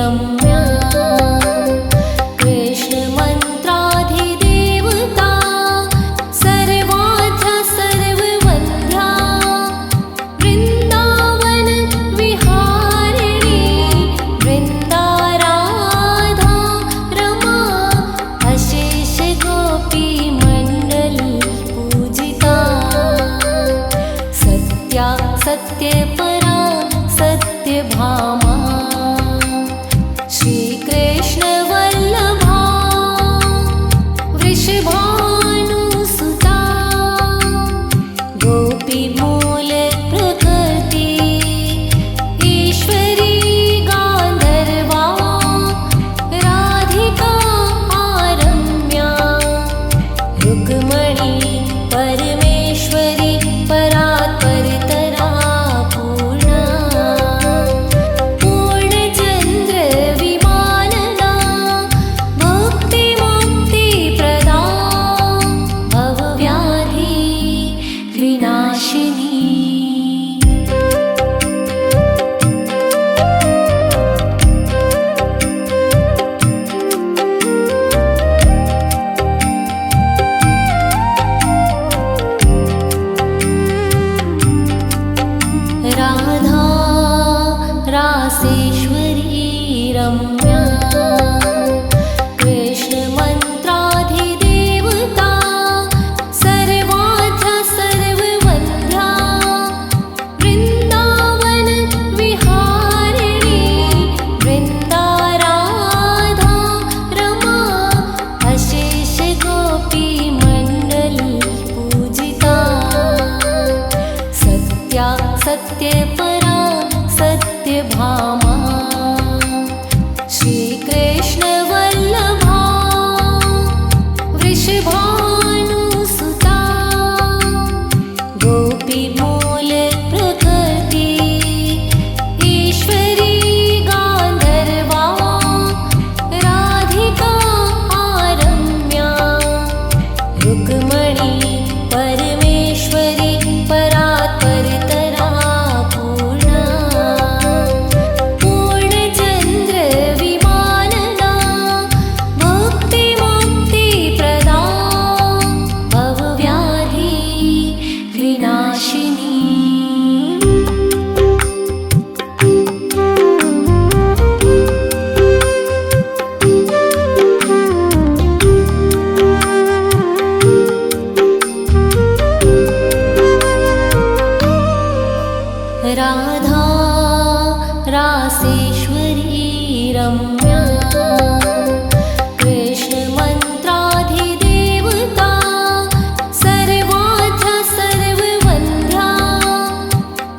रम्या कृष्णमन्त्राधिदेवता सर्वाद्या सर्ववन्द्या वृन्दावन विहारिणी वृन्दाराधा रमा अशेष गोपी मण्डल पूजिता सत्या सत्यपरा सत्यभामा श्रीकृष्णवल्लभा वृषभानुसुता गोपीमूलप्रकृति ईश्वरी गान्धर्वा राधिका आरम्या रुक्मणी परमेश्वरी परात्परतरा राधा रासेश्वरी रम्या कृष्णमन्त्राधिदेवता सर्वाद्या सर्ववन्द्या वृन्दावन विहारिणी वृन्दाराधा रमा अशेष गोपी मण्डल पूजिता सत्या सत्यपरा सत्यभामा श्रीकृष्णवल्लभा वृषभानुसुता गोपीमूलप्रकृति ईश्वरी गान्धर्वा राधिका आरम्या रुक्मणी परमेश्वरी परात्परतरा राधा रासेश्वरी रम्या कृष्णमन्त्राधिदेवता सर्वाद्या सर्ववन्द्या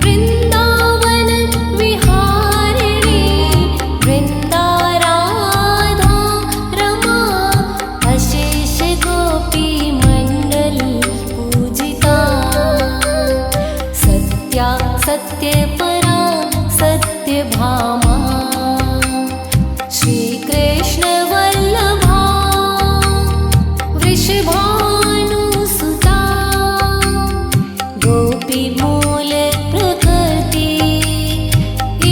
वृन्दावन विहारिणी वृन्दाराधा रमा अशेष गोपी मण्डल पूजिता सत्या सत्यपरा सत्यभामा श्रीकृष्णवल्लभा वृषभानुसुता गोपीमूलप्रकृति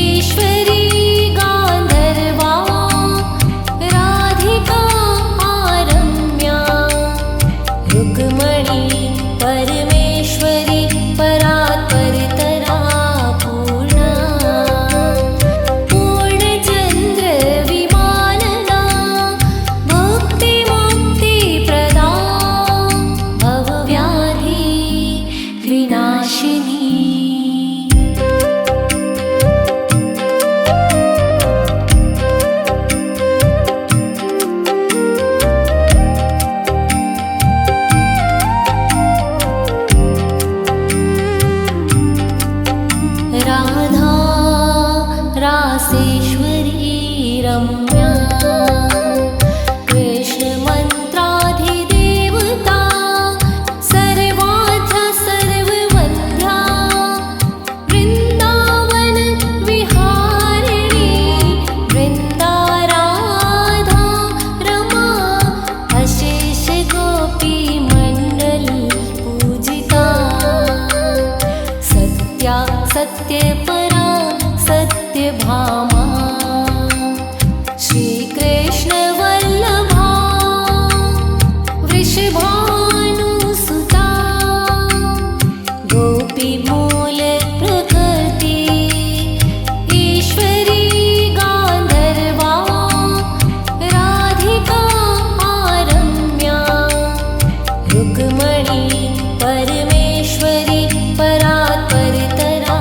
ईश्वरी गान्धर्वा राधिका आरम्या रुक्मणी परमेश्वरी परात्परतरा राधा रासेश्वरी रम्या कृष्णमन्त्राधिदेवता सर्वाद्या सर्ववन्द्या वृन्दावन विहारिणी वृन्दाराधा रमा अशेष गोपी मण्डल पूजिता सत्या सत्यपरा सत्यभामा गोपी मूल प्रकृति ईश्वरी गांधर्वा राधिका आरम्या रुक्मणी परमेश्वरी परात्परतरा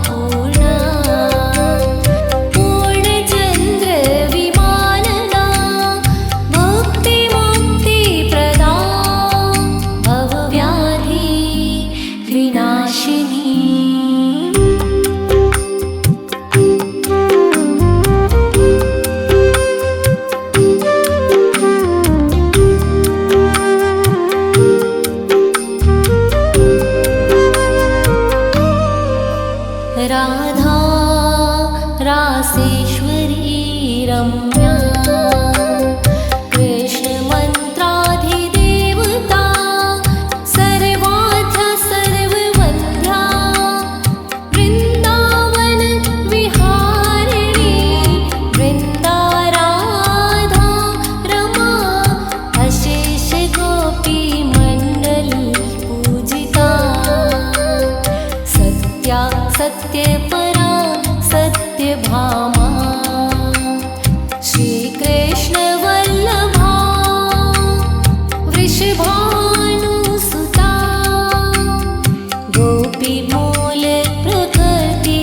पूर्णा पूर्णचन्द्र विमानना मुक्तिमुक्तिप्रदा भवव्याधि विनाशिनी राधा रासेश्वरी रम्या कृष्णमन्त्राधिदेवता सर्वाद्या सर्ववन्द्या वृन्दावन विहारिणी वृन्दाराधा रमा अशेष गोपी मण्डल पूजिता सत्या सत्यपरा सत्यभामा श्रीकृष्णवल्लभा वृषभानुसुता गोपीमूल प्रकृति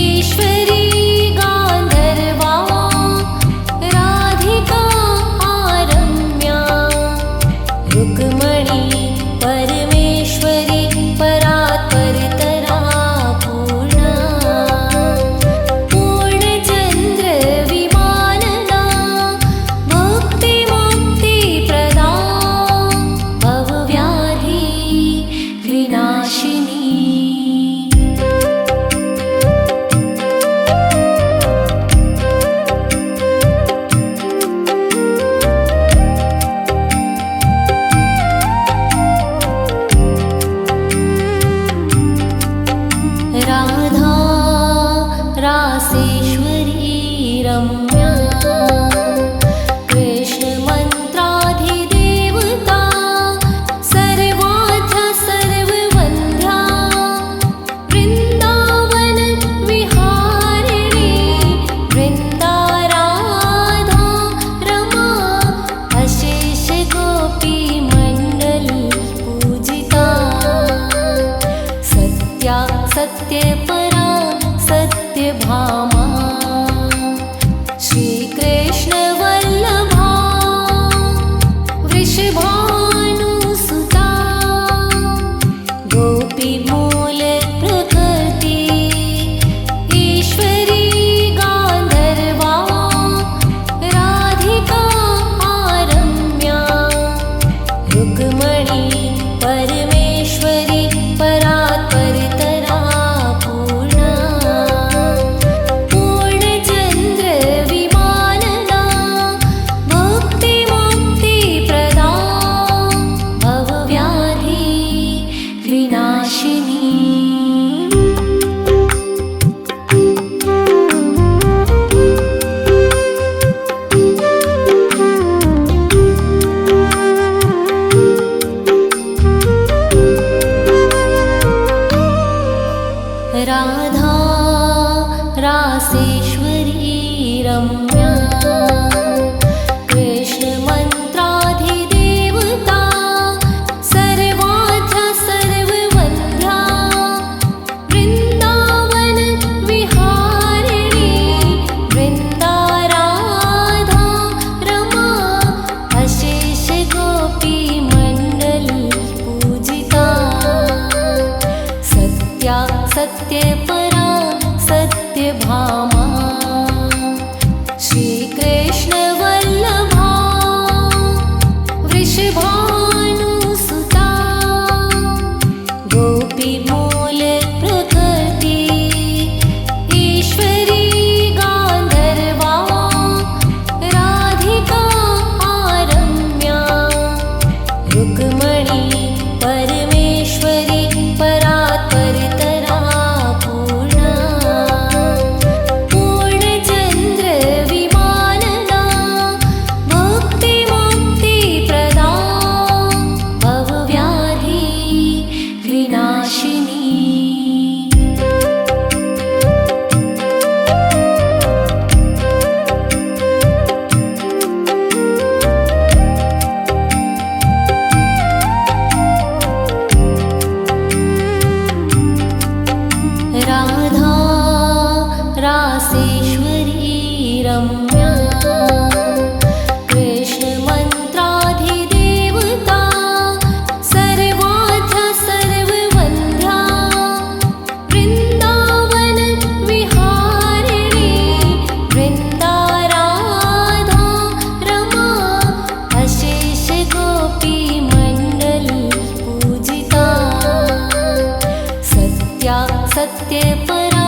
ईश्वरी गान्धर्वा राधिका आरम्या रुक्मणी परमेश्वरी परात्परतरा पूर्णा पूर्णचन्द्र विमानना मुक्तिमुक्तिप्रदा भवव्याधि विनाशिनी राधा रासेश्वरी रम्या कृष्णमन्त्राधिदेवता सर्वाद्या सर्ववन्द्या वृन्दावन विहारिणी वृन्दाराधा रमा अशेष गोपी मण्डल पूजिता सत्या सत्यपरा सत्यभामा श्रीकृष्णवल्लभा वृषभानुसुता गोपीमूल प्रकृति ईश्वरी गान्धर्वा राधिका आरम्या रुक्मणी परमेश्वरी परात्परतरा पूर्णा पूर्णचन्द्र विमानना मुक्तिमुक्तिप्रदा भवव्याधि विनाशिनी राधा रासेश्वरी रम्या कृष्णमन्त्राधिदेवता सर्वाद्या सर्ववन्द्या वृन्दावन विहारिणी वृन्दाराधा रमा अशेष गोपी मण्डल पूजिता सत्या सत्यपरा सत्यभामा श्रीकृष्णवल्लभा वृषभानुसुता गोपीमूल प्रकृति ईश्वरी गान्धर्वा राधिका आरम्या रुक्मणी परमेश्वरी परात्परतरा पूर्णा सत्यपरा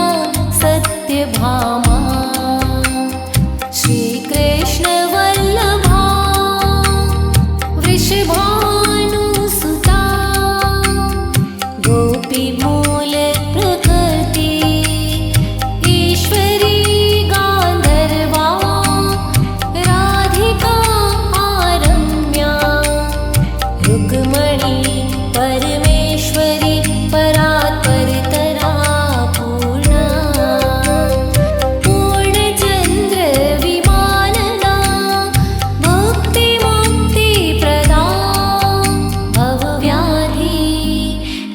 सत्यभामा श्रीकृष्णवल्लभा वृषभानुसुता गोपीमूलप्रकृति ईश्वरी गान्धर्वा राधिका आरम्या रुक्मणी परमेश्वरी परात्परतरा पूर्णा पूर्णचन्द्रविमानना मुक्तिमुक्तिप्रदा भवव्याधि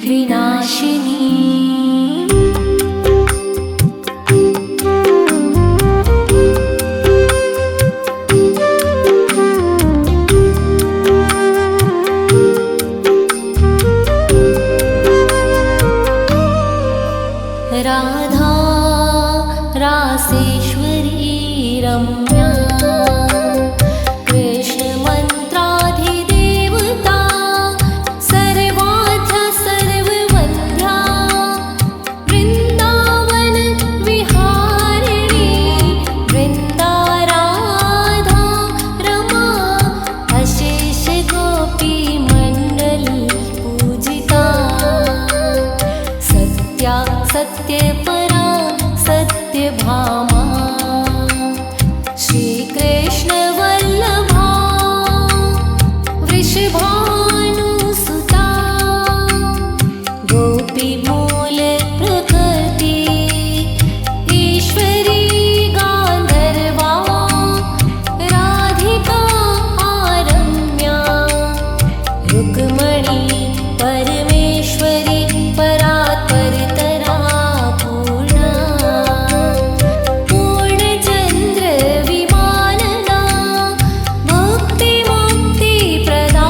विनाशिनी राधा रासेश्वरी रम्या कृष्णमन्त्राधिदेवता सर्वाद्या सर्ववन्द्या वृन्दावन विहारिणी वृन्दाराधा रमा अशेष गोपीमण्डल पूजिता सत्या सत्यपरा सत्यभामा श्रीकृष्णवल्लभा वृषभानुसुता गोपीमूलप्रकृति ईश्वरी गान्धर्वा राधिका आरम्या रुक्मणी परमेश्वरी परात्परतरा पूर्णा पूर्णचन्द्रविमानना मुक्तिमुक्तिप्रदा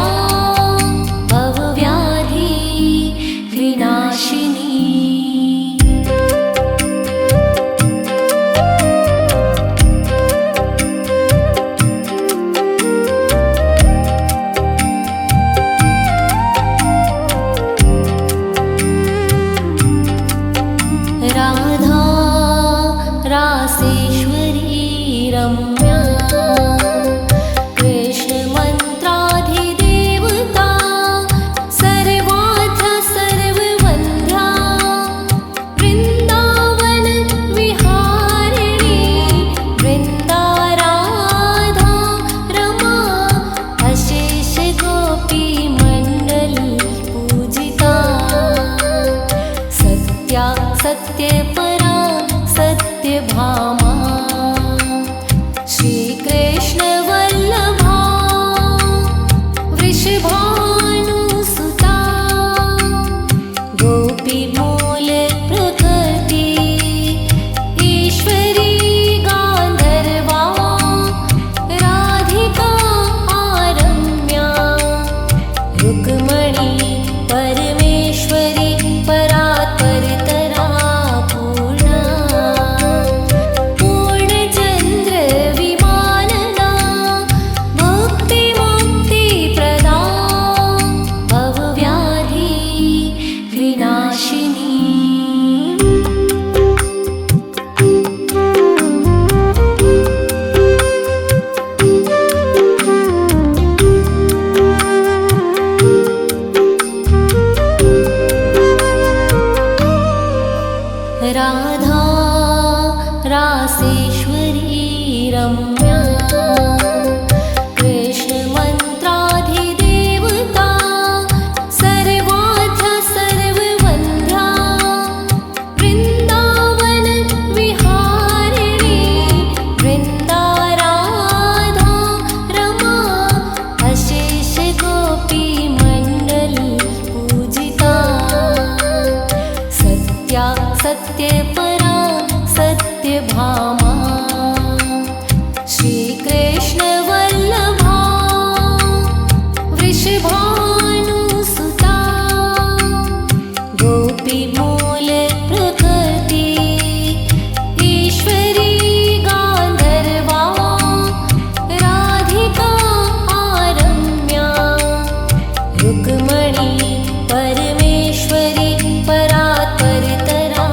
भवव्याधि विनाशिनी राधा रासेश्वरी रम्या कृष्णमन्त्राधिदेवता सर्वाद्या सर्ववन्द्या वृन्दावन विहारिणी वृन्दाराधा रमा अशेष गोपीमण्डल पूजिता सत्या सत्यपरा सत्यभामा श्रीकृष्णवल्लभा वृषभानुसुता गोपीमूलप्रकृति ईश्वरी गान्धर्वा राधिका आरम्या रुक्मणी परमेश्वरी परात्परतरा पूर्णा पूर्णचन्द्रविमानना मुक्तिमुक्तिप्रदा भवव्याधि विनाशिनी राधा रासेश्वरी रम्या कृष्णमन्त्राधिदेवता सर्वाद्या सर्ववन्द्या वृन्दावन विहारिणी वृन्दाराधा रमा अशेष गोपीमण्डल पूजिता सत्या सत्यपरा सत्यभामा श्रीकृष्णवल्लभा वृषभानुसुता गोपीमूलप्रकृति ईश्वरी गान्धर्वा राधिका आरम्या रुक्मणी राधा रासेश्वरी रम्या कृष्णमन्त्राधिदेवता सर्वाद्या सर्ववन्द्या वृन्दावन विहारिणी वृन्दाराधा रमा अशेष गोपीमण्डल पूजिता सत्या सत्यपरा सत्यभामा श्रीकृष्णवल्लभा वृषभानुसुता गोपीमूलप्रकृति ईश्वरी गान्धर्वा राधिका आरम्या रुक्मणी परमेश्वरी परात्परतरा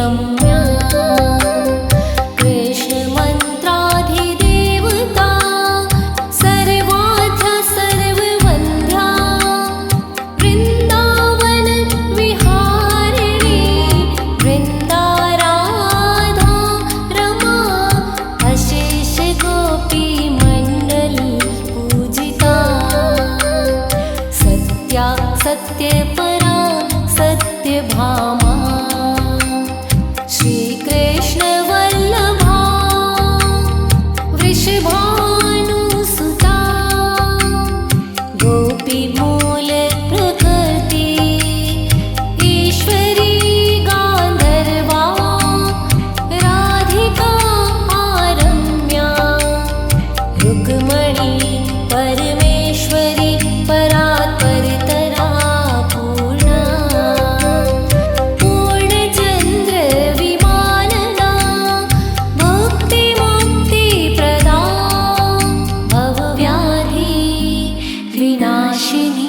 रम्या कृष्णमन्त्राधिदेवता सर्वाद्या सर्ववन्द्या वृन्दावन विहारिणी वृन्दाराधा रमा अशेष गोपी मण्डल पूजिता सत्या सत्यपरा सत्यभामा श्रीकृष्णवल्लभा वृषभानुसुता गोपीमूलप्रकृति ईश्वरी गान्धर्वा राधिका आरम्या रुक्मणी परमेश्वरी परात्परतरा पूर्णा पूर्णचन्द्रविमानना मुक्तिमुक्तिप्रदा भवव्याधि विनाशिनी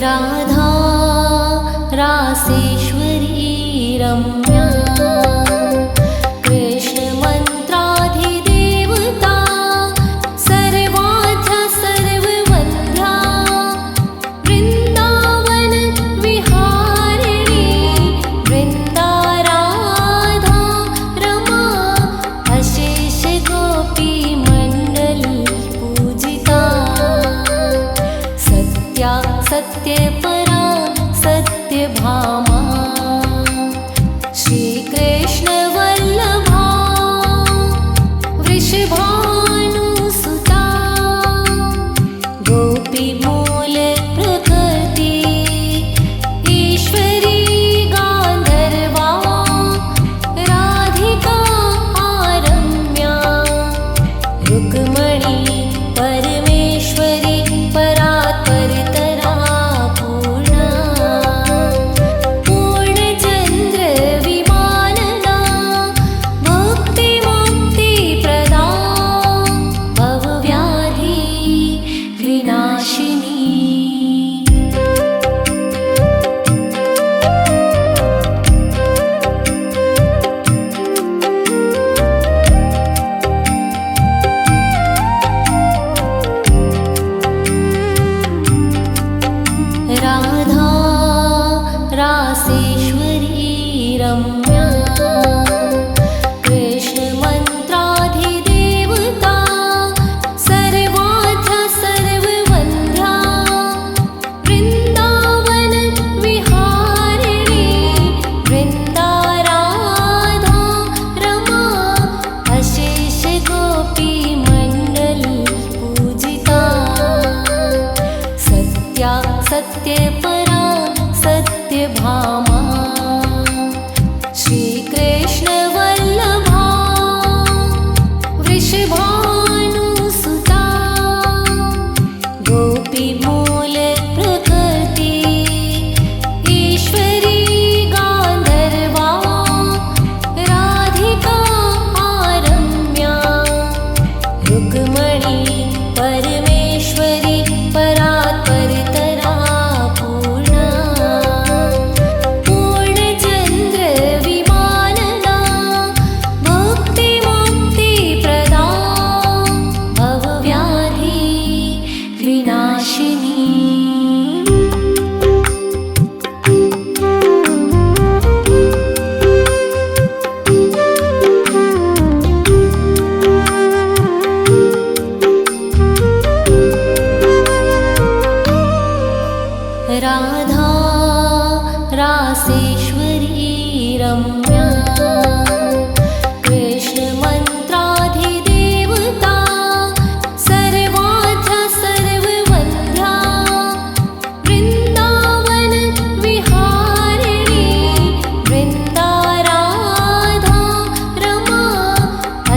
राधा रासेश्वरी रम्या कृष्णमन्त्राधिदेवता सर्वाद्या सर्ववन्द्या वृन्दावन विहारिणी वृन्दाराधा रमा अशेष गोपी मण्डल पूजिता सत्या सत्यपरा सत्यभामा श्रीकृष्णवल्लभा वृषभानुसुता गोपीमूलप्रकृति ईश्वरी गान्धर्वा राधिका आरम्या रुक्मणी परमेश्वरी परात्परतरा पूर्णा पूर्णचन्द्रविमानना मुक्तिमुक्तिप्रदा भवव्याधि विनाशिनी राधा रासेश्वरी रम्या कृष्णमन्त्राधिदेवता सर्वाद्या सर्ववन्द्या वृन्दावन विहारिणी वृन्दाराधा रमा अशेष गोपी मण्डल पूजिता सत्या सत्यपरा सत्यभामा श्रीकृष्णवल्लभा वृषभानुसुता गोपीमूलप्रकृति ईश्वरी गान्धर्वा राधिका आरम्या रुक्मणी परमेश्वरी परात्परतरा पूर्णा पूर्णचन्द्रविमानना मुक्तिमुक्तिप्रदा भवव्याधि विनाशिनी राधा रासेश्वरी रम्या कृष्णमन्त्राधिदेवता सर्वाद्या सर्ववन्द्या वृन्दावन विहारिणी वृन्दाराधा रमा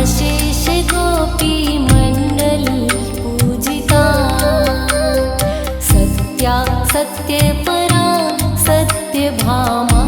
अशेष गोपी मण्डल पूजिता सत्या सत्यपरा सत्यभामा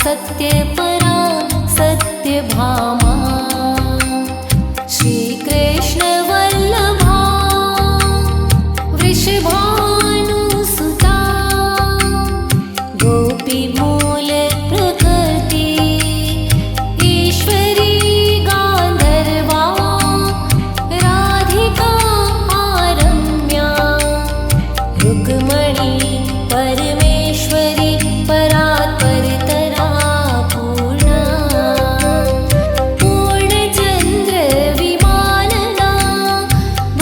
सत्यपरा सत्यभामा श्रीकृष्णवल्लभा वृषभानुसुता गोपीमूलप्रकृति ईश्वरी गान्धर्वा राधिका आरम्या रुक्मणी परमेश्वरी परात्परतरा पूर्णा पूर्णचन्द्रविमानना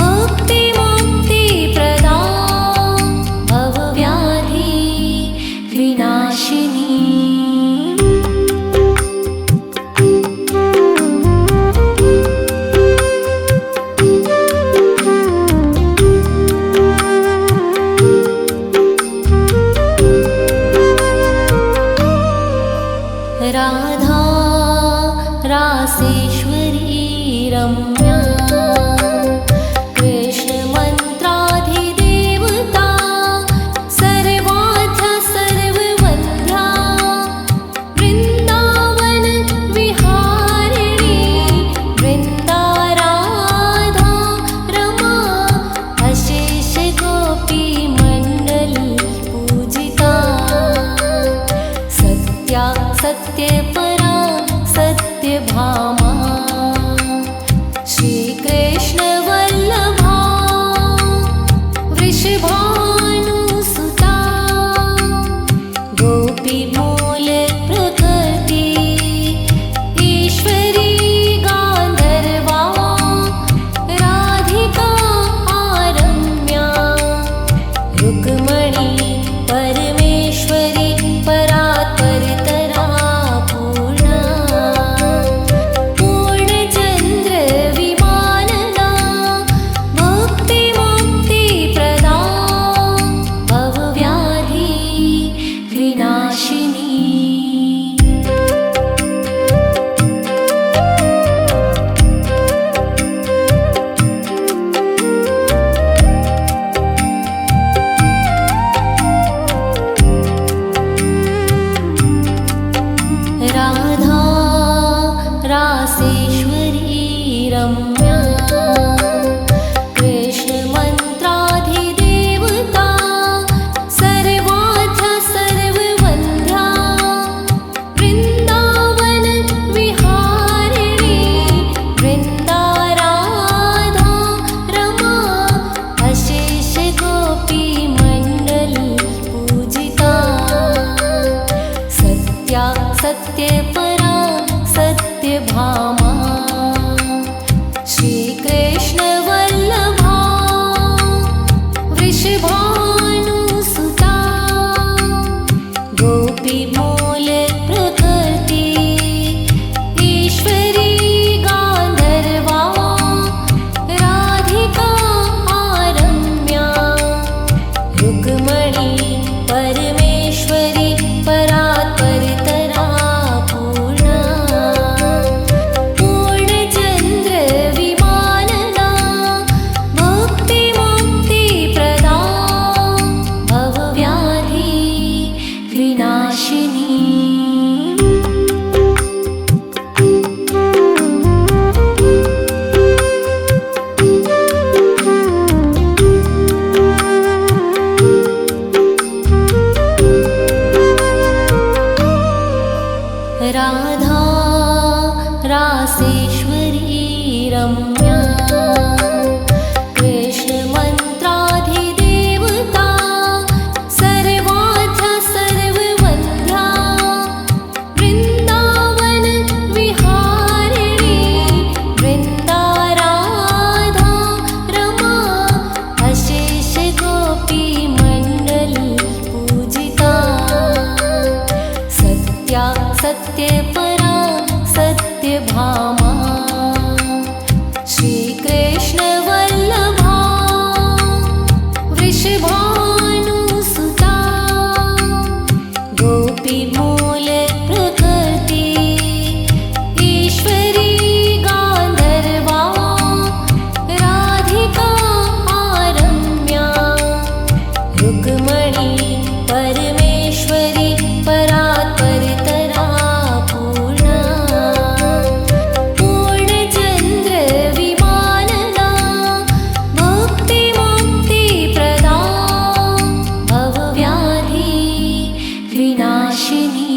मुक्तिमुक्तिप्रदा भवव्याधि विनाशिनी राधा रासेश्वरी रम्या कृष्णमन्त्राधिदेवता सर्वाद्या सर्ववन्द्या वृन्दावन विहारिणी वृन्दाराधा रमा अशेष गोपीमण्डल पूजिता सत्या सत्यपरा सत्यभामा श्रीकृष्णवल्लभा वृषभानुसुता गोपीमूलप्रकृति ईश्वरी गान्धर्वा राधिका आरम्या रुक्मणी परमेश्वरी परात्परतरा पूर्णा पूर्णचन्द्रविमानना मुक्तिमुक्तिप्रदा भवव्याधि विनाशिनी राधा रासेश्वरी रम्या कृष्णमन्त्राधिदेवता सर्वाद्या सर्ववन्द्या वृन्दावन विहारिणी वृन्दाराधा रमा अशेष गोपीमण्डल पूजिता सत्या सत्यपरा सत्यभामा श्रीकृष्णवल्लभा वृषभानुसुता गोपीमूलप्रकृति ईश्वरी गान्धर्वा राधिका आरम्या रुक्मणी परमेश्वरी परात्परतरा पूर्णा पूर्णचन्द्रविमानना मुक्तिमुक्तिप्रदा भवव्याधि विनाशिनी राधा रासेश्वरी रम्या कृष्णमन्त्राधिदेवता सर्वाद्या सर्ववन्द्या वृन्दावन विहारिणी वृन्दाराधा रमा अशेष गोपीमण्डल पूजिता सत्या सत्यपरा सत्यभामा श्रीकृष्णवल्लभा वृषभानुसुता गोपीमूलप्रकृति ईश्वरी गान्धर्वा राधिका आरम्या रुक्मणी परमेश्वरी परात्परतरा विनाशिनी।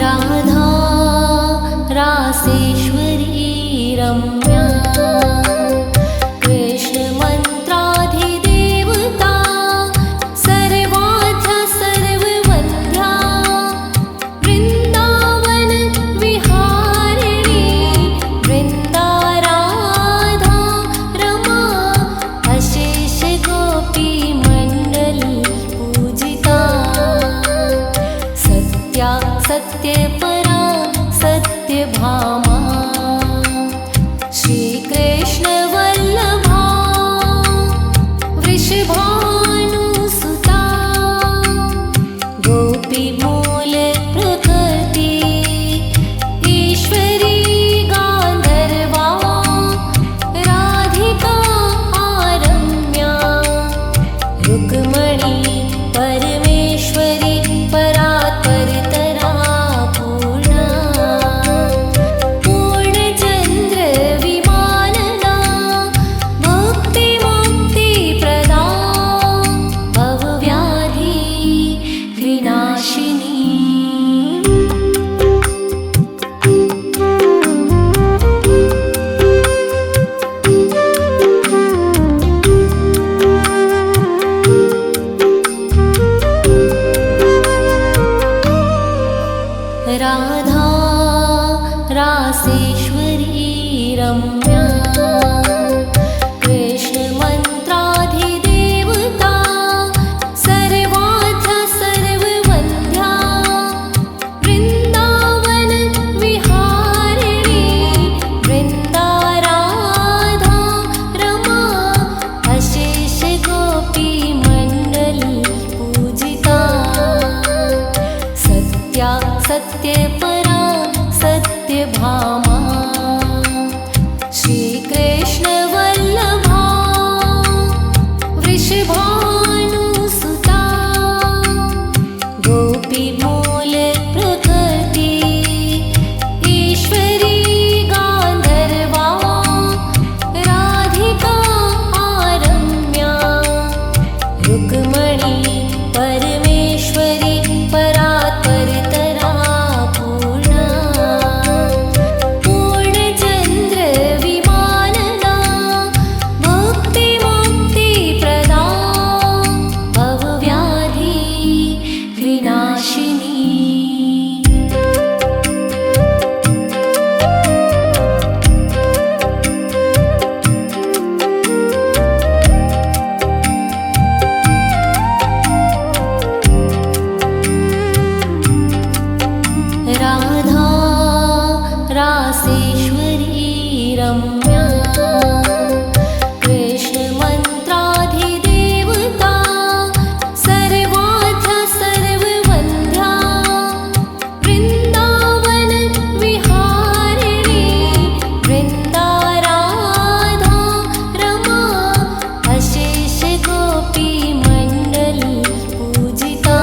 राधा रासेश्वरी रम्या, कृष्णमन्त्राधिदेवता, सर्वाद्या सर्ववन्द्या, वृन्दावन विहारिणी, वृन्दाराधा रमा, अशेष गोपीमण्डल पूजिता, सत्या सत्यपरा सत्यभामा, श्रीकृष्णवल्लभा, वृषभानुसुता, गोपीमूलप्रकृति, ईश्वरी गान्धर्वा, राधिका आरम्या, रुक्मणी परमेश्वरी, परात्परतरा पूर्णा, पूर्णचन्द्र विमानना, मुक्तिमुक्तिप्रदा, भवव्याधि विनाशिनी। राधा रासेश्वरी रम्या, कृष्णमन्त्राधिदेवता, सर्वाद्या सर्ववन्द्या, वृन्दावन विहारिणी, वृन्दाराधा रमा, अशेष गोपीमण्डल पूजिता, सत्या सत्यपरा सत्यभामा, श्रीकृष्णवल्लभा, वृषभानुसुता, गोपीमूलप्रकृति, ईश्वरी गान्धर्वा, राधिका आरम्या, रुक्मणी परमेश्वरी, परात्परतरा पूर्णा, पूर्णचन्द्र विमानना, मुक्तिमुक्तिप्रदा, भवव्याधि विनाशिनी। राधा रासेश्वरी रम्या, कृष्णमन्त्राधिदेवता, सर्वाद्या सर्ववन्द्या, वृन्दावन विहारिणी, वृन्दाराधा रमा, अशेष गोपीमण्डल पूजिता,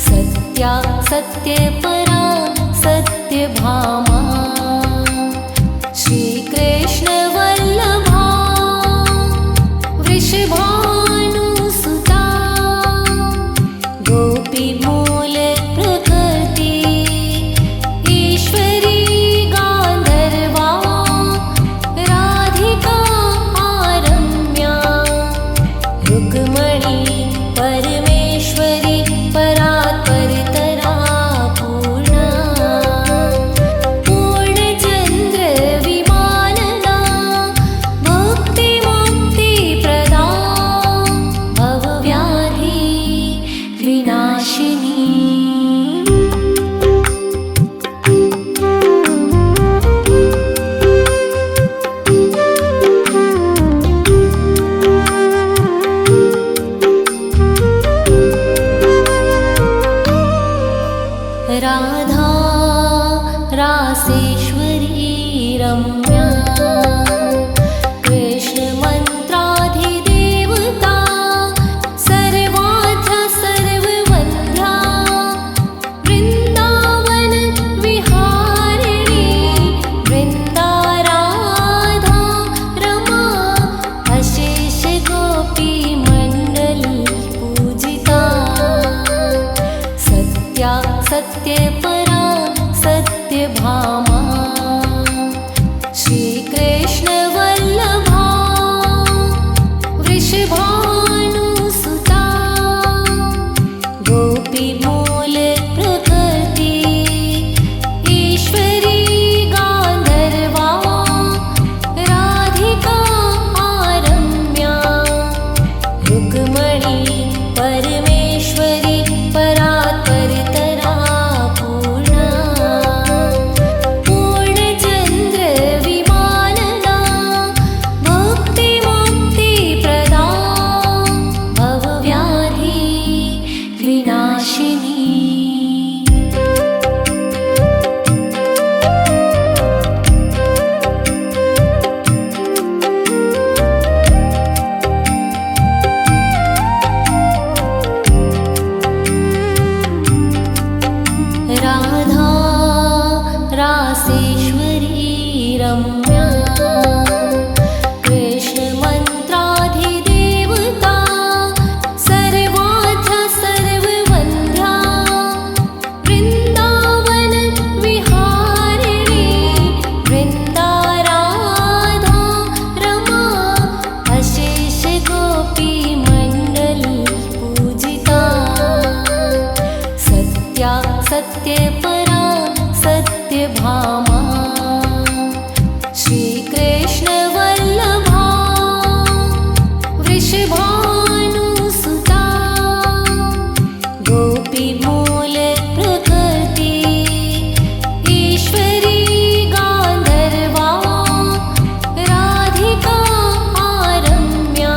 सत्या सत्यपरा सत्यभामा, श्रीकृष्णवल्लभा, वृषभानुसुता, गोपीमूलप्रकृति, ईश्वरी गान्धर्वा, राधिका आरम्या, रुक्मणी परमेश्वरी, परात्परतरा पूर्णा, पूर्णचन्द्र विमानना, मुक्तिमुक्तिप्रदा, भवव्याधि विनाशिनी। राधा रासेश्वरी रम्या, कृष्णमन्त्राधिदेवता, सर्वाद्या सर्ववन्द्या, सत्यपरा सत्यभामा श्रीकृष्णवल्लभा वृषभानुसुता गोपीमूलप्रकृति ईश्वरी गान्धर्वा राधिका आरम्या रुक्मणी परमेश्वरी परात्परतरा पूर्णा पूर्णचन्द्रविमानना मुक्तिमुक्तिप्रदा भवव्याधि विनाशिनी राधा रासेश्वरी रम्या कृष्णमन्त्राधिदेवता सर्वाद्या सर्ववन्द्या वृन्दावन विहारिणी वृन्दाराधा रमा अशेष गोपीमण्डल पूजिता सत्या सत्यपरा सत्यभामा श्रीकृष्णवल्लभा वृषभानुसुता गोपीमूलप्रकृति ईश्वरी गान्धर्वा राधिका आरम्या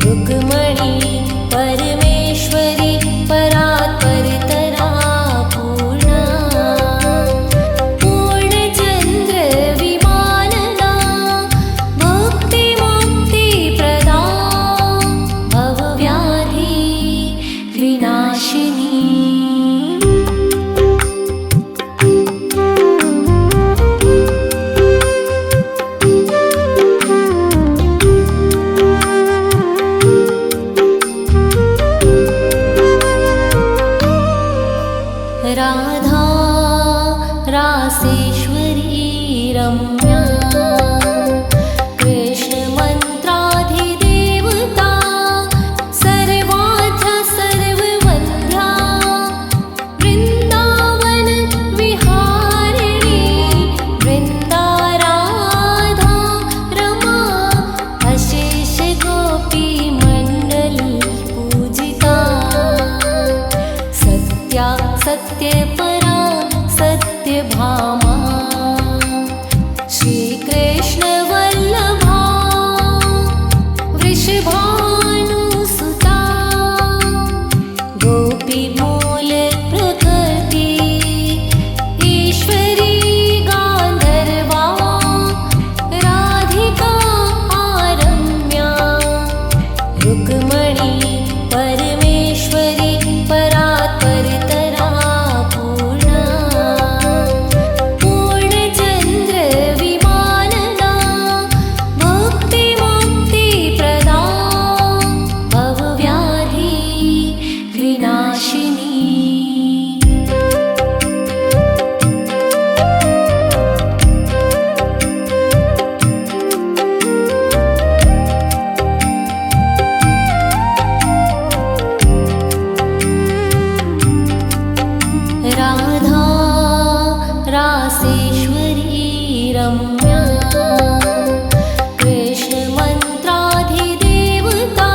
रुक्मणी परमेश्वरी परात्परतरा पूर्णा पूर्णचन्द्रविमानना मुक्तिमुक्तिप्रदा भवव्याधि विनाशिनी राधा रासेश्वरी रम्या कृष्णमन्त्राधिदेवता सर्वाद्या सर्ववन्द्या वृन्दावन विहारिणी वृन्दाराधा रमा अशेष गोपीमण्डल पूजिता सत्या सत्यपरा सत्यभामा श्रीकृष्णवल्लभा वृषभानुसुता गोपीमूलप्रकृति ईश्वरी गान्धर्वा राधिका आरम्या रुक्मणी परमेश्वरी परात्परतरा पूर्णा पूर्णचन्द्रविमानना मुक्तिमुक्तिप्रदा भवव्याधि विनाशिनी राधा रासेश्वरी रम्या कृष्णमन्त्राधिदेवता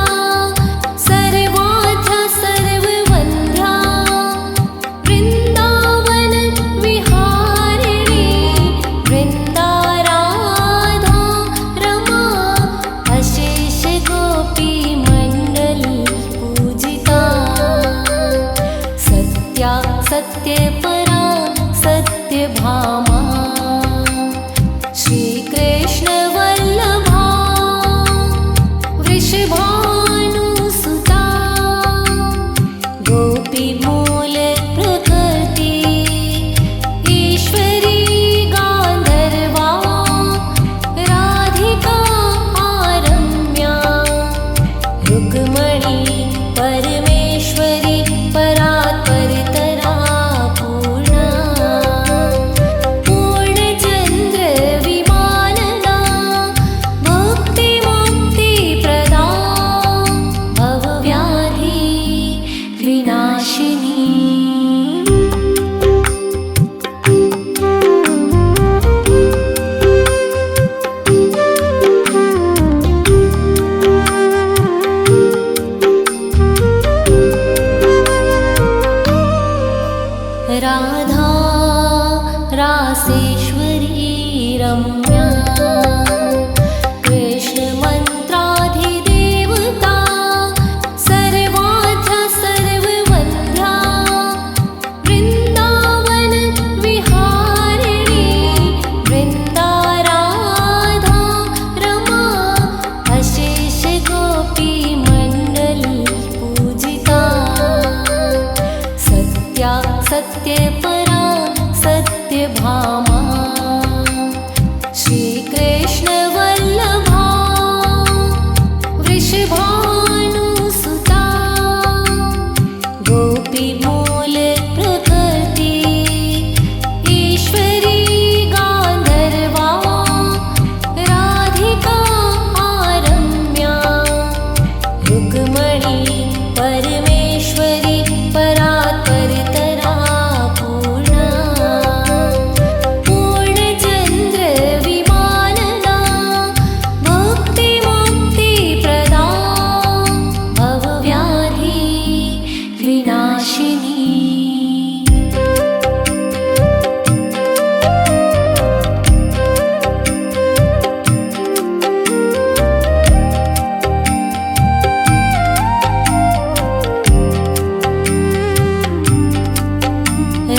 सर्वाद्या सर्ववन्द्या वृन्दावन विहारिणी वृन्दाराधा रमा अशेष गोपीमण्डल पूजिता सत्या सत्यपरा सत्यभामा श्रीकृष्णवल्लभा वृषभानुसुता गोपीमूलप्रकृति ईश्वरी गान्धर्वा राधिका आरम्या रुक्मणी परमेश्वरी परात्परतरा राधा रासेश्वरी रम्या कृष्णमन्त्राधिदेवता सर्वाद्या सर्ववन्द्या वृन्दावन विहारिणी वृन्दाराधा रमा अशेष गोपी मण्डली पूजिता सत्या सत्यपरा सत्यभामा श्रीकृष्णवल्लभा वृषभानुसुता गोपीमूलप्रकृति ईश्वरी गान्धर्वा राधिका रम्या रुक्मणी परमेश्वरी परात्परतरा पूर्णा पूर्णचन्द्रविमानना मुक्तिमुक्तिप्रदा भवव्याधि विनाशिनी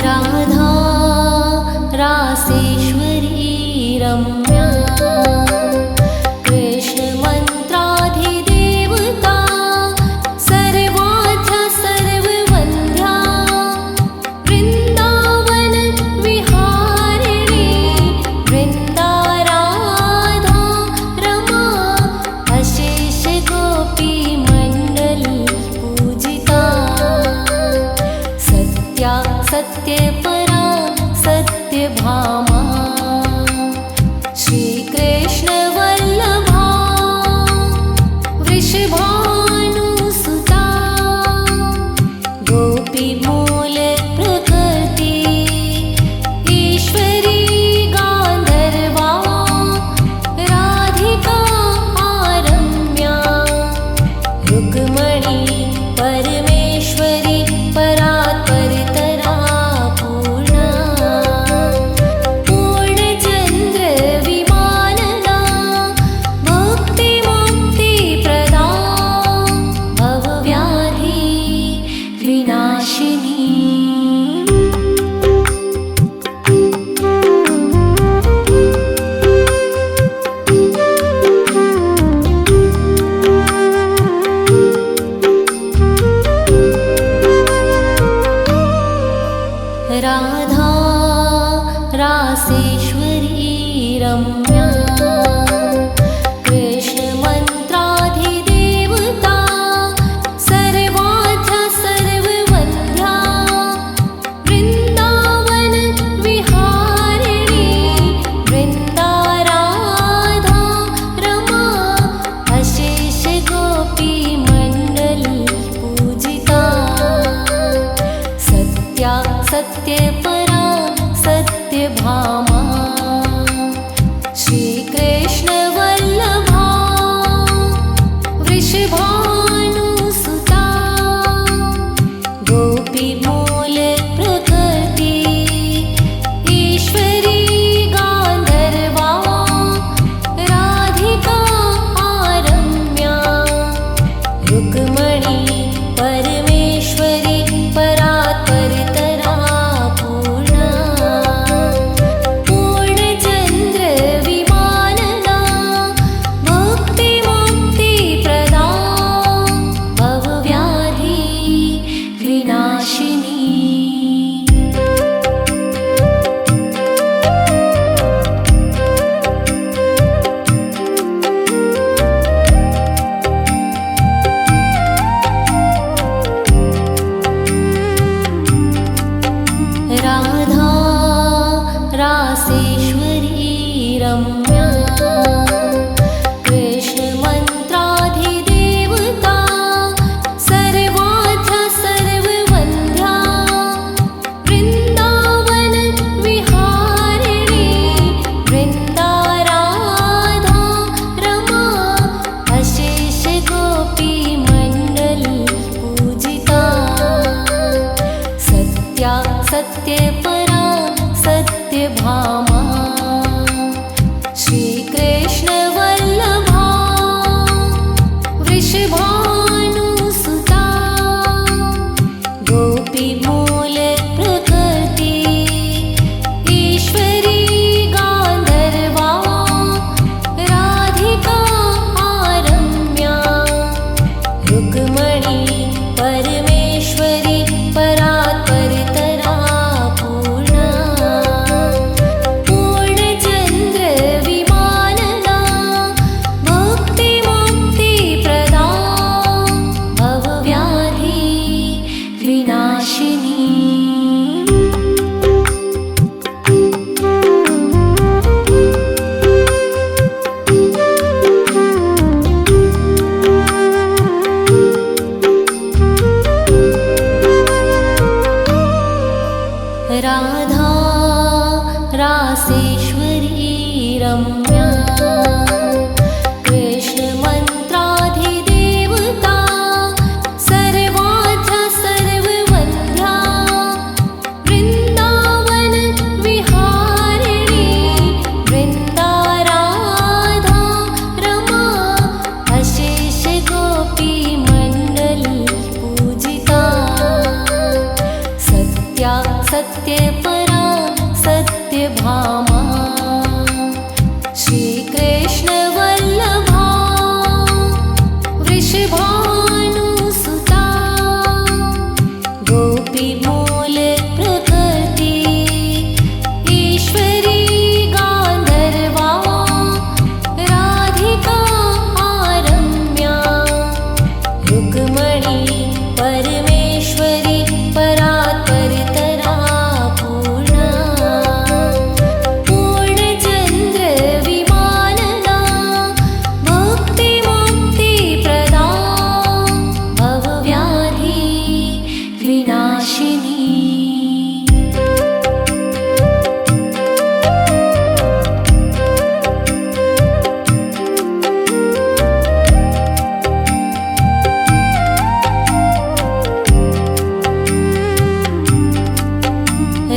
राधा रासेश्वरी रम्या कृष्णमन्त्राधिदेवता सर्वाद्या सर्ववन्द्या वृन्दावन विहारिणी वृन्दाराधा रमा अशेष गोपी मण्डली पूजिता सत्या सत्यपरा सत्यभामा श्रीकृष्णवल्लभा वृषभानुसुता गोपीमूलप्रकृति ईश्वरी गान्धर्वा राधिका रम्या रुक्मणी परमेश्वरी परात्परतरा पूर्णा पूर्णचन्द्रविमानना मुक्तिमुक्तिप्रदा भवव्याधि विनाशिनी राधा रासेश्वरी रम्या कृष्णमन्त्राधिदेवता सर्वाद्या सर्ववन्द्या वृन्दावन विहारिणी वृन्दाराधा रमा अशेष गोपी मण्डली पूजिता सत्या सत्यपरा सत्यभामा श्रीकृष्णवल्लभा वृषभानुसुता गोपीमूलप्रकृति ईश्वरी गान्धर्वा राधिका रम्या रुक्मणी परमेश्वरी परात्परतरा पूर्णा पूर्णचन्द्रविमानना मुक्तिमुक्तिप्रदा भवव्याधि विनाशिनी राधा रासेश्वरी रम्या कृष्णमन्त्राधिदेवता सर्वाद्या सर्ववन्द्या वृन्दावन विहारिणी वृन्दाराधा रमा अशेष गोपी मण्डली पूजिता सत्या सत्यपरा सत्यभामा श्रीकृष्णवल्लभा वृषभानुसुता गोपीमूलप्रकृति ईश्वरी गान्धर्वा राधिका आरम्या रुक्मणी परमेश्वरी परात्परतरा पूर्णा पूर्णचन्द्रविमानना मुक्तिमुक्तिप्रदा भवव्याधि विनाशिनी राधा रासेश्वरी रम्या कृष्णमन्त्राधिदेवता सर्वाद्या सर्ववन्द्या वृन्दावन विहारिणी वृन्दाराधा रमा अशेष गोपीमण्डल पूजिता सत्या सत्यपरा सत्यभामा श्रीकृष्णवल्लभा वृषभानुसुता गोपीमूलप्रकृति ईश्वरी गान्धर्वा राधिका आरम्या रुक्मणी परमेश्वरी परात्परतरा पूर्णा पूर्णचन्द्रविमानना मुक्तिमुक्तिप्रदा भवव्याधि विनाशिनी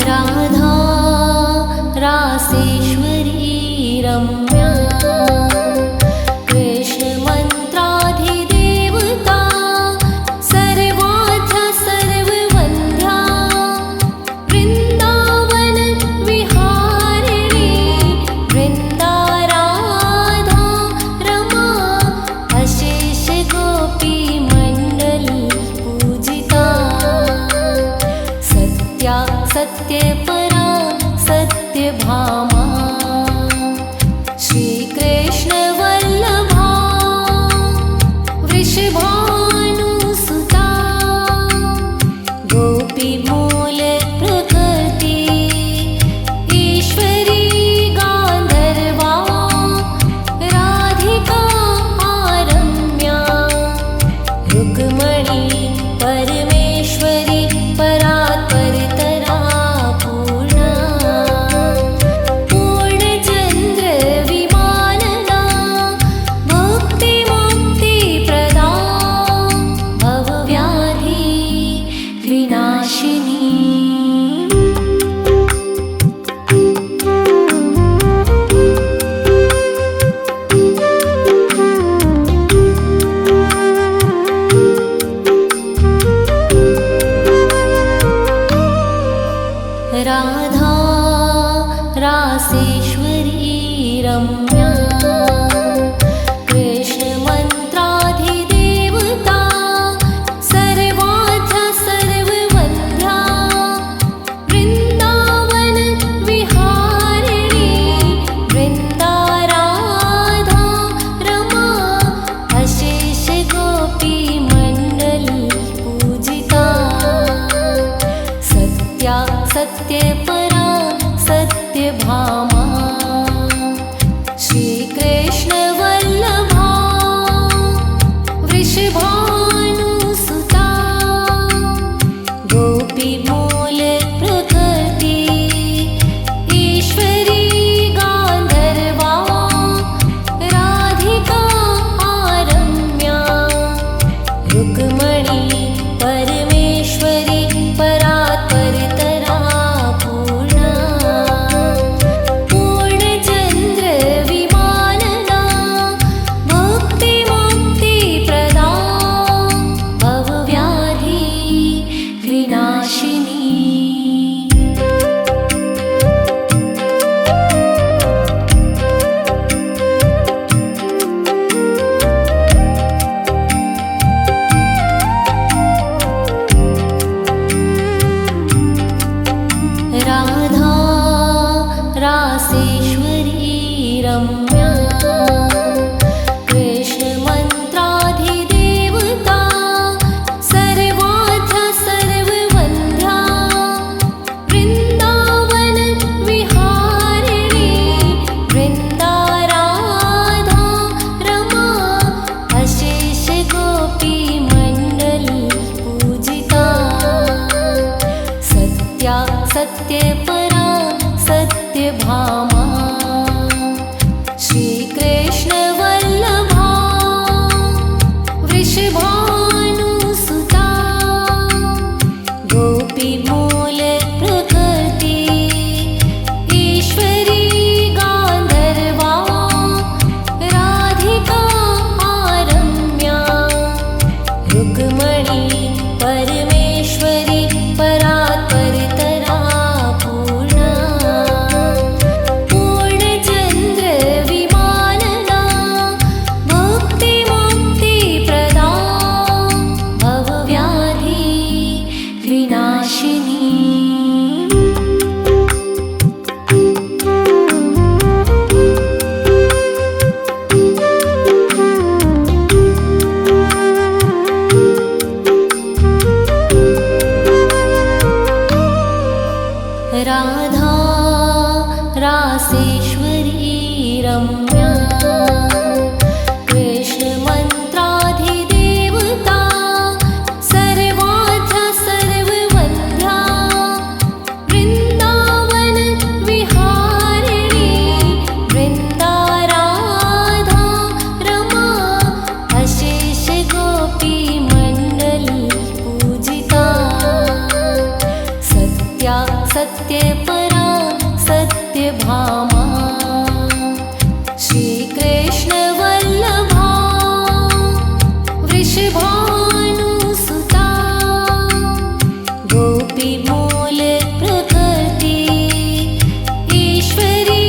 राधा रासेश्वरी रम्या कृष्णमन्त्राधिदेवता सर्वाद्या सर्ववन्द्या वृन्दावन विहारिणी वृन्दाराधा रमा अशेष गोपीमण्डल पूजिता सत्या सत्यपरा सत्यभामा श्रीकृष्णवल्लभा वृषभानुसुता गोपीमूलप्रकृति ईश्वरी गान्धर्वा राधिका आरम्या रुक्मणी परमेश्वरी परात्परतरा पूर्णा पूर्णचन्द्रविमानना मुक्तिमुक्तिप्रदा भवव्याधि विनाशिनी राधा रासेश्वरी रम्या कृष्णमन्त्राधिदेवता सर्वाद्या सर्ववन्द्या वृन्दावन विहारिणी वृन्दाराधा रमा अशेष गोपीमण्डल पूजिता सत्या सत्यपरा सत्यभामा श्रीकृष्णवल्लभा वृषभानुसुता गोपीमूलप्रकृति ईश्वरी गान्धर्वा राधिका आरम्या रुक्मणी परमेश्वरी परात्परतरा रम्या कृष्णमन्त्राधिदेवता सर्वार्थ सर्ववन्द्या वृन्दावन विहारिणी वृन्दाराधा रमा अशेष गोपी मण्डली पूजिता सत्या सत्यपरा सत्यभामा श्रीकृष्णवल्लभा वृषभानुसुता गोपीमूलप्रकृति ईश्वरी गान्धर्वा राधिका रम्या रुक्मणी परमेश्वरी परात्परतरा पूर्णा पूर्णचन्द्रविमानना मुक्तिमुक्तिप्रदा भवव्याधि विनाशिनी राधा रासेश्वरी रम्या कृष्णमन्त्राधिदेवता सर्वार्थ सर्ववन्द्या वृन्दावन विहारिणी वृन्दाराधा रमा अशेष गोपी मण्डली पूजिता सत्या सत्यपरा सत्यभामा श्रीकृष्णवल्लभा वृषभानुसुता गोपीमूलप्रकृति ईश्वरी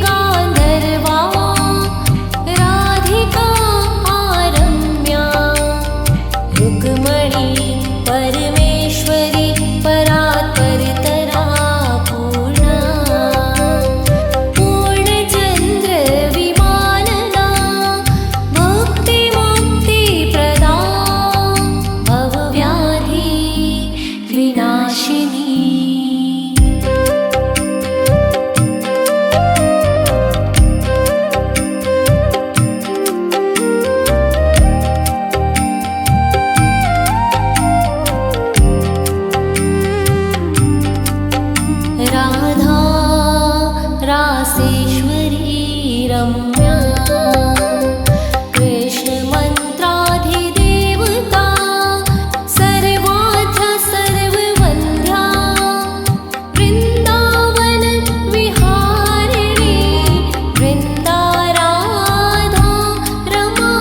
गान्धर्वा राधिका रम्या रुक्मणी परमेश्वरी परात्परतरा पूर्णा पूर्णचन्द्रविमानना मुक्तिमुक्तिप्रदा भवव्याधि विनाशिनी राधा रासेश्वरी रम्या कृष्णमन्त्राधिदेवता सर्वार्थ सर्ववन्द्या वृन्दावन विहारिणी वृन्दाराधा रमा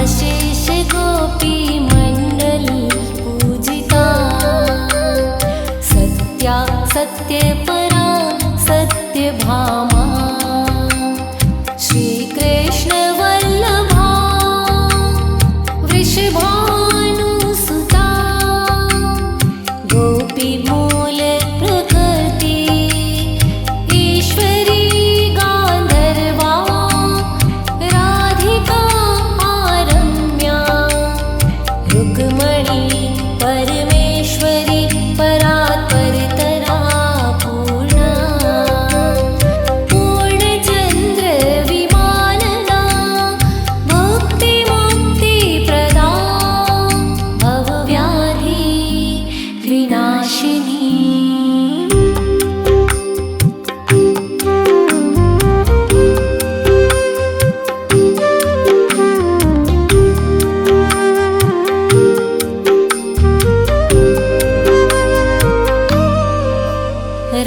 अशेष गोपी मण्डली पूजिता सत्या सत्यपरा सत्यभामा श्रीकृष्णवल्लभा वृषभानुसुता गोपीमूलप्रकृति ईश्वरी गान्धर्वा राधिका रम्या रुक्मणी परमेश्वरी परात्परतरा पूर्णा पूर्णचन्द्रविमानना मुक्तिमुक्तिप्रदा भवव्याधि विनाशिनी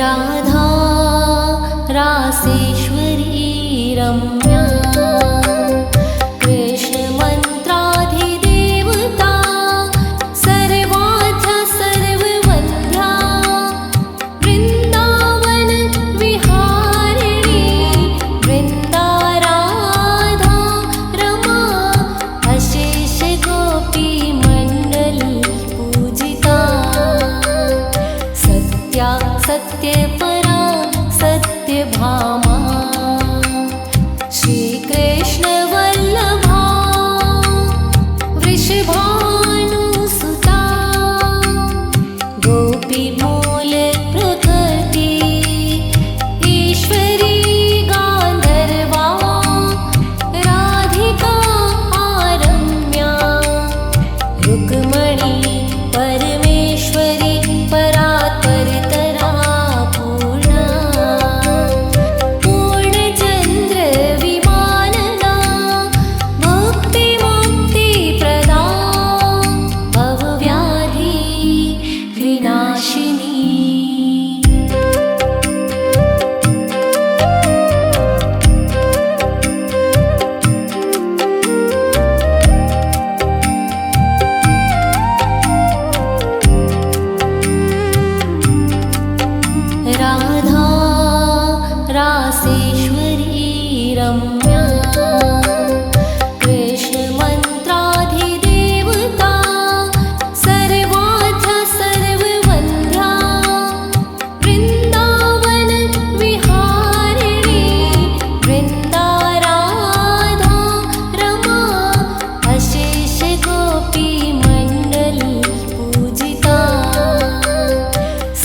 राधा रासेश्वरी रम्या कृष्णमन्त्राधिदेवता सर्वार्थ सर्ववन्द्या वृन्दावन विहारिणी वृन्दाराधा रमा अशेष गोपी मण्डली पूजिता सत्या सत्यपरा सत्यभामा रम्या कृष्णमन्त्राधिदेवता सर्वाद्या सर्ववन्द्या वृन्दावन विहारिणी वृन्दाराधा रमा अशेष गोपी मण्डली पूजिता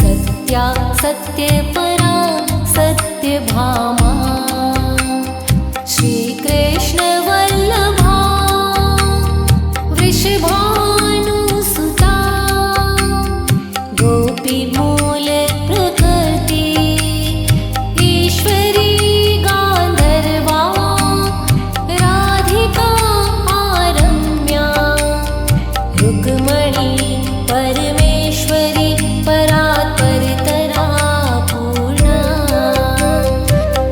सत्या सत्यपरा सत्यभामा श्रीकृष्णवल्लभा वृषभानुसुता गोपीमूलप्रकृति ईश्वरी गान्धर्वा राधिका रम्या रुक्मणी परमेश्वरी परात्परतरा पूर्णा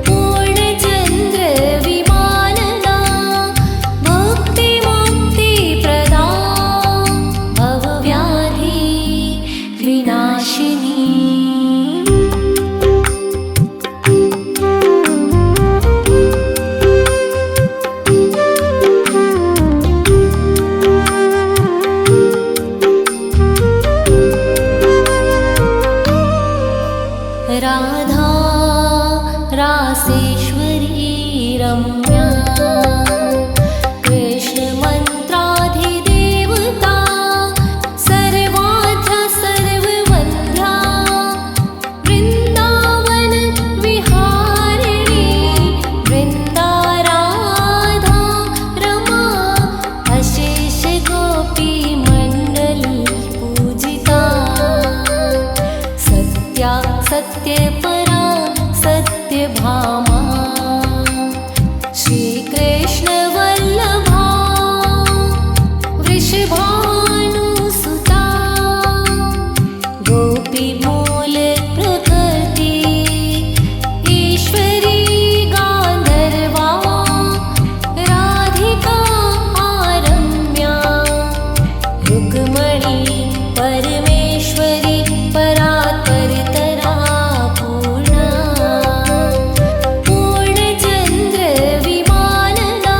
पूर्णचन्द्रविमानना मुक्तिमुक्तिप्रदा भवव्याधि विनाशिनी राधा रासेश्वरी रम्या कृष्णमन्त्राधिदेवता सर्वाद्या सर्ववन्द्या वृन्दावन विहारिणी वृन्दाराधा रमा अशेष गोपी मण्डली पूजिता सत्या सत्यपरा सत्यभामा श्रीकृष्णवल्लभा वृषभानुसुता गोपीमूलप्रकृति ईश्वरी गान्धर्वा राधिका रम्या रुक्मणी परमेश्वरी परात्परतरा पूर्णा पूर्णचन्द्रविमानना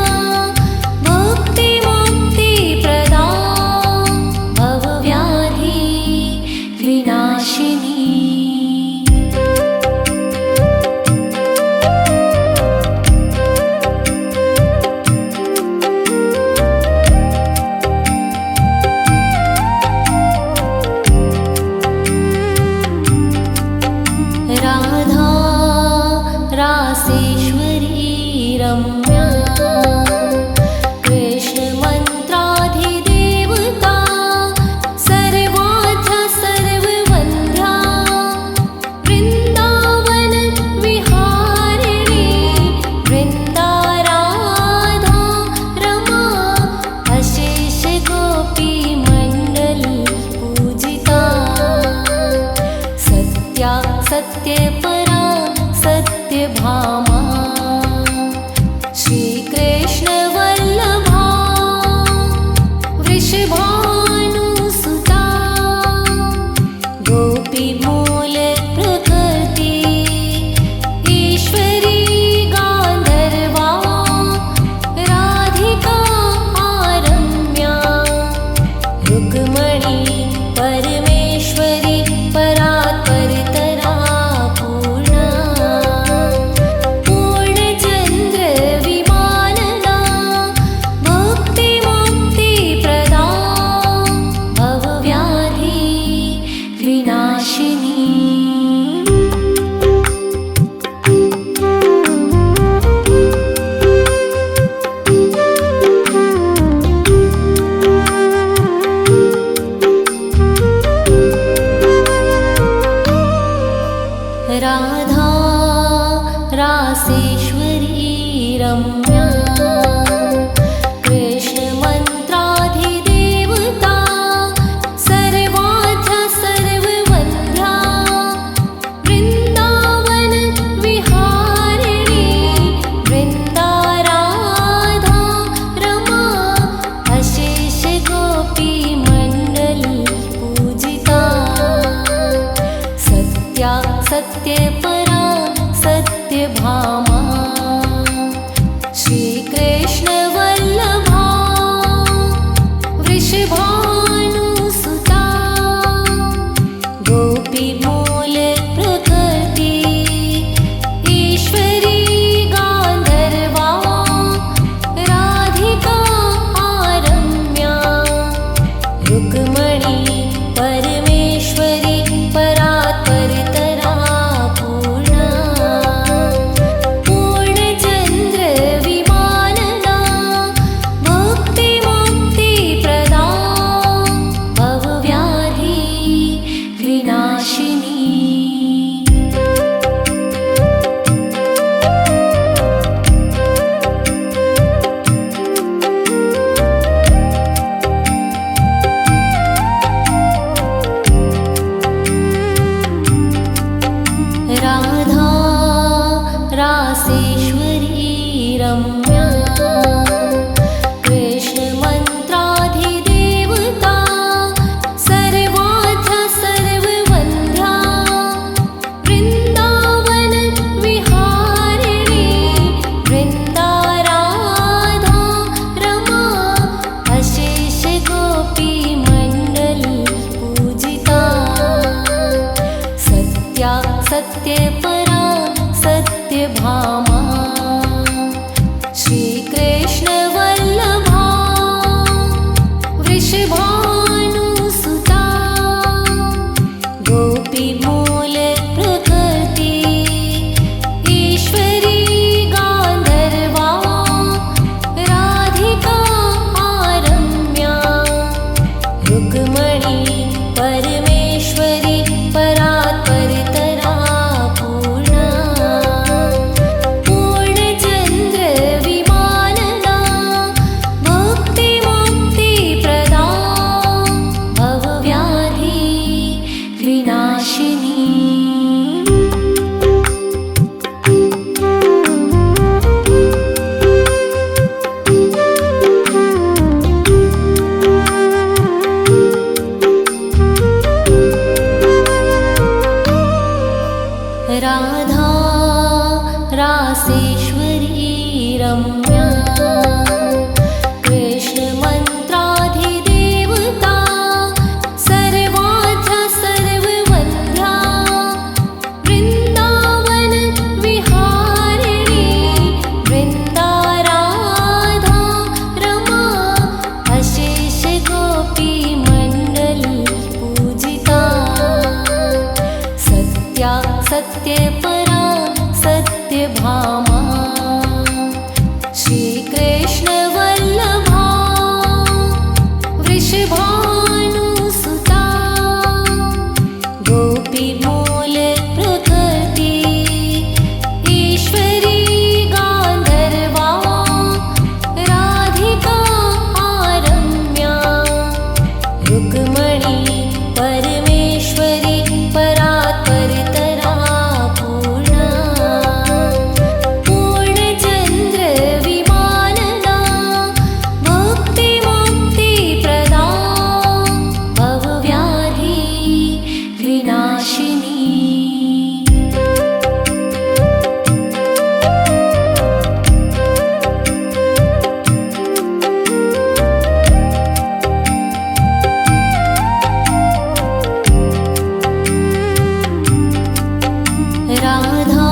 मुक्तिमुक्तिप्रदा भवव्याधि विनाशिनी राधा रासेश्वरी रम्या कृष्णमन्त्राधिदेवता सर्वाद्या सर्ववन्द्या वृन्दावन विहारिणी वृन्दाराधा रमा अशेष गोपी मण्डली पूजिता सत्या सत्यपरा सत्यभामा श्रीकृष्णवल्लभा वृषभानुसुता गोपीमूलप्रकृति ईश्वरी गान्धर्वा राधिका रम्या रुक्मणी परमेश्वरी परात्परतरा पूर्णा पूर्णचन्द्रविमानना मुक्तिमुक्तिप्रदा भवव्याधि विनाशिनी राधा रासेश्वरी रम्या कृष्णमन्त्राधिदेवता सर्वाद्या सर्ववन्द्या वृन्दावन विहारिणी वृन्दाराधा रमा अशेष गोपी मण्डली पूजिता सत्या सत्यपरा सत्यभामा सत्यपरा सत्यभामा श्रीकृष्णवल्लभा वृषभानुसुता गोपीमूलप्रकृति ईश्वरी गान्धर्वा राधिका आरम्या रुक्मणी परमेश्वरी परात्परतरा पूर्णा पूर्णचन्द्रविमानना मुक्तिमुक्तिप्रदा भवव्याधि विनाशिनी राधा रासेश्वरी रम्या कृष्णमन्त्राधिदेवता सर्वाद्या सर्ववन्द्या वृन्दावन विहारिणी वृन्दाराधा रमा अशेष गोपीमण्डल पूजिता सत्या सत्यपरा सत्यभामा श्रीकृष्णवल्लभा वृषभानुसुता गोपीमूलप्रकृति ईश्वरी गान्धर्वा राधिका आरम्या रुक्मणी परमेश्वरी परात्परतरा पूर्णा पूर्णचन्द्रविमानना मुक्तिमुक्तिप्रदा भवव्याधि विनाशिनी राधा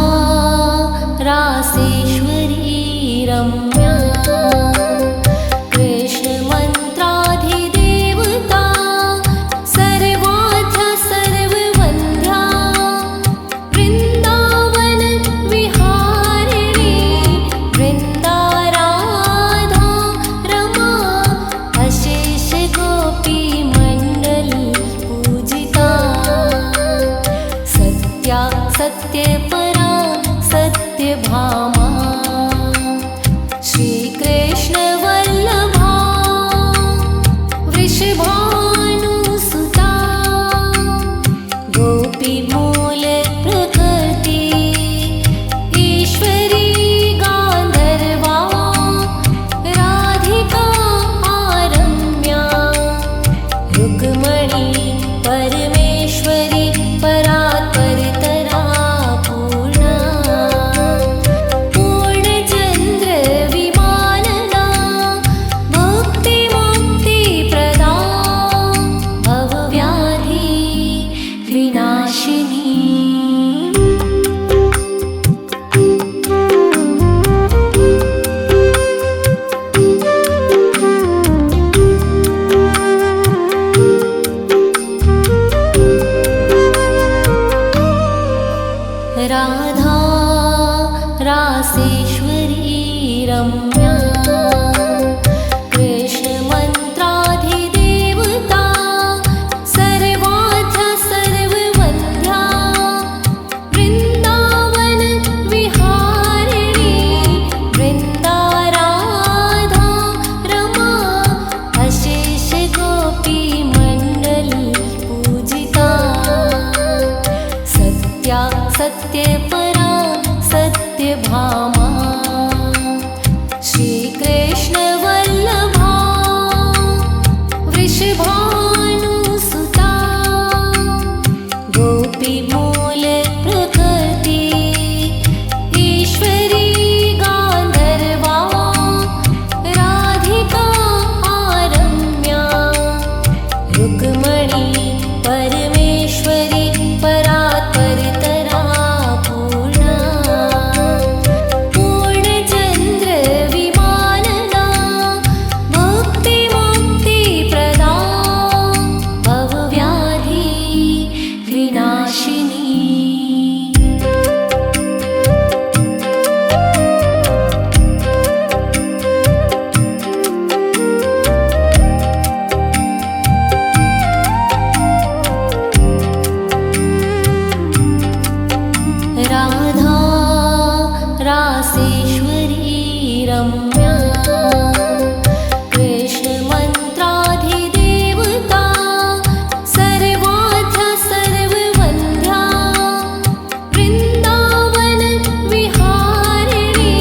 रासेश्वरी रम्या कृष्णमन्त्राधिदेवता सर्वाद्या सर्ववन्द्या वृन्दावन विहारिणी वृन्दाराधा रमा अशेष गोपीमण्डल पूजिता सत्या सत्यपरा सत्यभामा श्रीकृष्णवल्लभा वृषभानुसुता गोपीमूलप्रकृति ईश्वरी गान्धर्वा राधिका आरम्या रुक्मणी परमेश्वरी परात्परतरा पूर्णा पूर्णचन्द्रविमानना मुक्तिमुक्तिप्रदा भवव्याधि विनाशिनी राधा रासेश्वरी रम्या कृष्णमन्त्राधिदेवता सर्वाद्या सर्ववन्द्या वृन्दावन विहारिणी वृन्दाराधा रमा अशेष गोपीमण्डल पूजिता सत्या सत्यपरा सत्यभामा श्रीकृष्णवल्लभा वृषभानुसुता गोपीमूलप्रकृति ईश्वरी गान्धर्वा राधिका आरम्या रुक्मणी परमेश्वरी परात्परतरा रम्या कृष्णमन्त्राधिदेवता सर्वाद्या सर्ववन्द्या वृन्दावन विहारिणी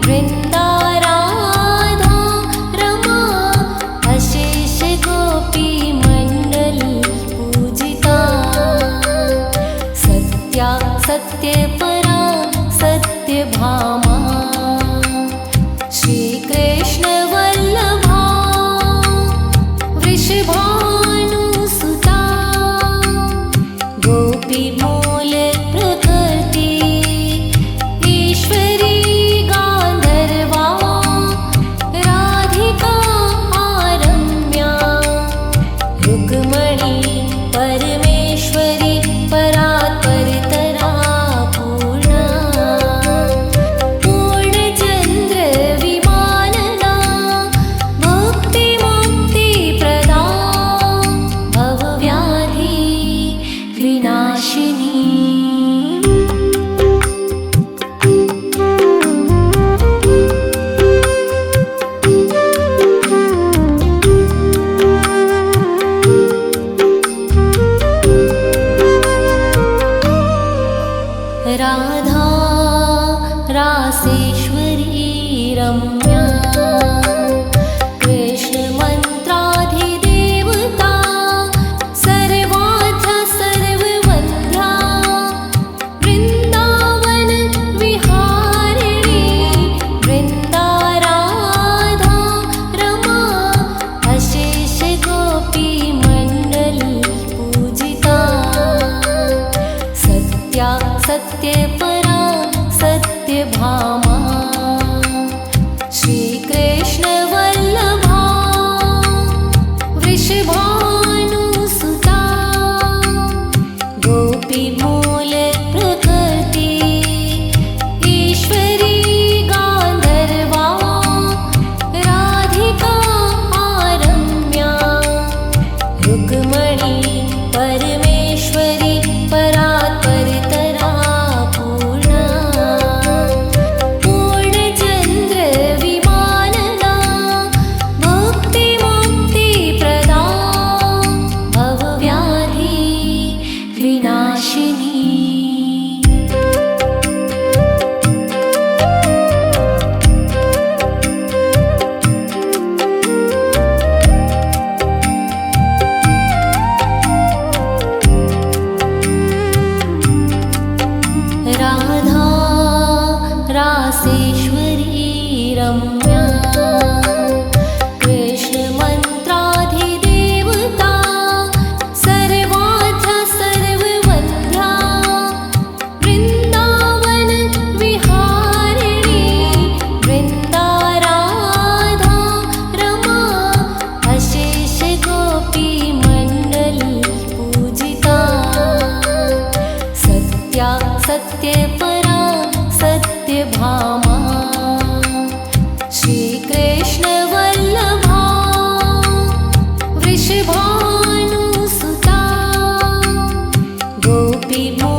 वृन्दाराधा रमा अशेष गोपी मण्डल पूजिता सत्या सत्यपरा सत्यभामा श्रीकृष्णवल्लभा वृषभानुसुता गोपीमूलप्रकृति ईश्वरी गान्धर्वा राधिका रम्या रुक्मणी परमेश्वरी परात्परतरा पूर्णा पूर्णचन्द्रविमानना मुक्तिमुक्तिप्रदा भवव्याधि विनाशिनी राधा रासेश्वरी रम्या कृष्णमन्त्राधिदेवता सर्वाद्या सर्ववन्द्या वृन्दावन विहारिणी वृन्दाराधा रमा अशेष गोपी मण्डल पूजिता सत्या सत्यपरा सत्यभामा श्रीकृष्णवल्लभा वृषभानुसुता गोपीमूलप्रकृति ईश्वरी गान्धर्वा राधिका रम्या रुक्मणी परमेश्वरी परात्परतरा पूर्णा पूर्णचन्द्रविमानना मुक्तिमुक्तिप्रदा भवव्याधि विनाशिनी राधा रासेश्वरी रम्या कृष्णमन्त्राधिदेवता सर्वाद्या सर्ववन्द्या वृन्दावन विहारिणी वृन्दाराधा रमा अशेष गोपी मण्डल पूजिता सत्या सत्यपरा सत्यभामा श्रीकृष्णवल्लभा वृषभानुसुता गोपीमूलप्रकृति